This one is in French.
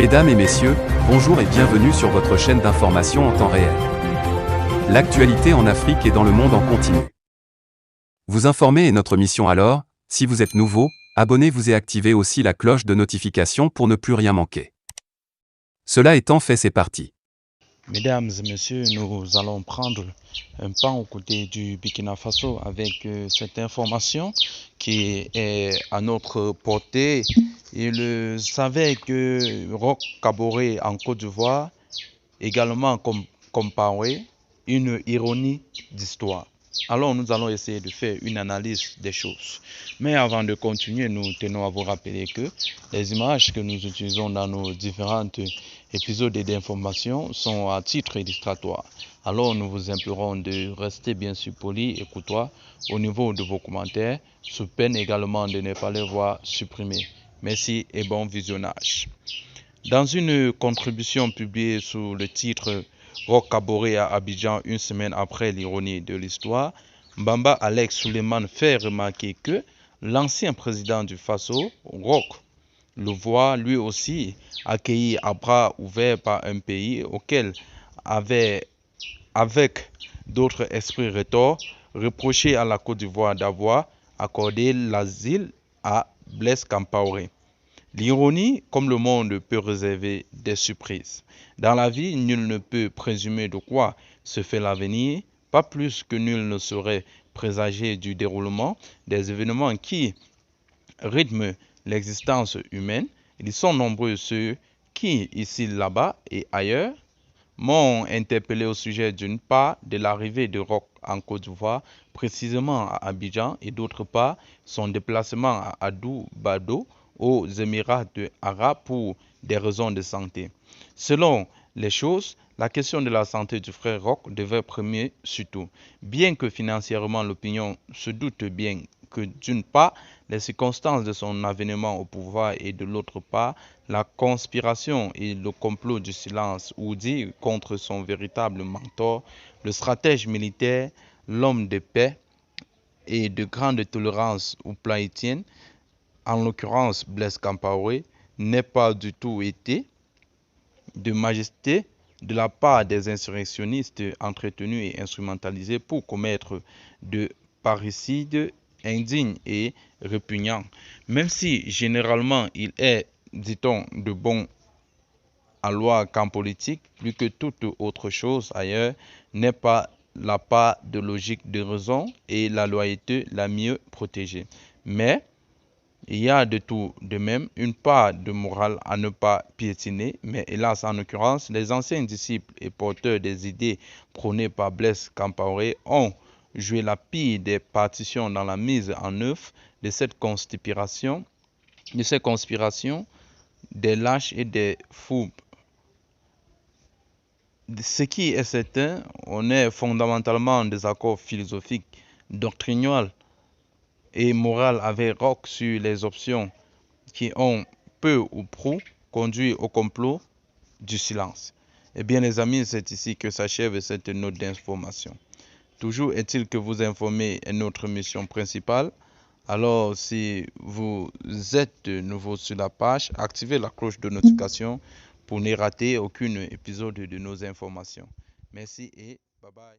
Mesdames et messieurs, bonjour et bienvenue sur votre chaîne d'information en temps réel. L'actualité en Afrique et dans le monde en continu. Vous informer est notre mission alors, si vous êtes nouveau, abonnez-vous et activez aussi la cloche de notification pour ne plus rien manquer. Cela étant fait, c'est parti. Mesdames et messieurs, nous allons prendre un pas aux côtés du Burkina Faso avec cette information qui est à notre portée. Il savait que Roch Kaboré en Côte d'Ivoire, également comparé, une ironie d'histoire. Alors nous allons essayer de faire une analyse des choses. Mais avant de continuer, nous tenons à vous rappeler que les images que nous utilisons dans nos différentes épisodes d'information sont à titre illustratoire. Alors nous vous implorons de rester bien sûr poli et courtois au niveau de vos commentaires, sous peine également de ne pas les voir supprimés. Merci et bon visionnage. Dans une contribution publiée sous le titre Roch Kaboré à Abidjan une semaine après l'ironie de l'histoire, Mbamba Alex Suleiman fait remarquer que l'ancien président du Faso, Roch, le voit lui aussi accueilli à bras ouverts par un pays auquel avec d'autres esprits retors, reproché à la Côte d'Ivoire d'avoir accordé l'asile à Blaise Compaoré. L'ironie, comme le monde, peut réserver des surprises. Dans la vie, nul ne peut présumer de quoi se fait l'avenir, pas plus que nul ne saurait présager du déroulement des événements qui rythment l'existence humaine. Ils sont nombreux ceux qui, ici, là-bas et ailleurs, m'ont interpellé au sujet d'une part de l'arrivée de Roch en Côte d'Ivoire, précisément à Abidjan, et d'autre part son déplacement à Adou-Bado, aux Émirats arabes pour des raisons de santé. Selon les choses, la question de la santé du frère Roch devait primer surtout, bien que financièrement l'opinion se doute bien que d'une part, les circonstances de son avènement au pouvoir et de l'autre part, la conspiration et le complot du silence oudi contre son véritable mentor, le stratège militaire, l'homme de paix et de grande tolérance au plan étienne, en l'occurrence Blaise Compaoré, n'ait pas du tout été de majesté de la part des insurrectionnistes entretenus et instrumentalisés pour commettre de parricides indignes et répugnants. Même si généralement il est, dit-on, de bon aloi qu'en politique, plus que toute autre chose ailleurs, n'est pas la part de logique de raison et la loyauté la mieux protégée. Mais il y a de tout de même une part de morale à ne pas piétiner, mais hélas, en l'occurrence, les anciens disciples et porteurs des idées prônées par Blaise Compaoré ont joué la pire des partitions dans la mise en œuvre de cette conspiration, des lâches et des fous. Ce qui est certain, on est fondamentalement en désaccord philosophique, doctrinal et moral avec Roch sur les options qui ont peu ou prou conduit au complot du silence. Eh bien les amis, c'est ici que s'achève cette note d'information. Toujours est-il que vous informer est notre mission principale. Alors si vous êtes nouveau sur la page, activez la cloche de notification pour ne rater aucun épisode de nos informations. Merci et bye bye.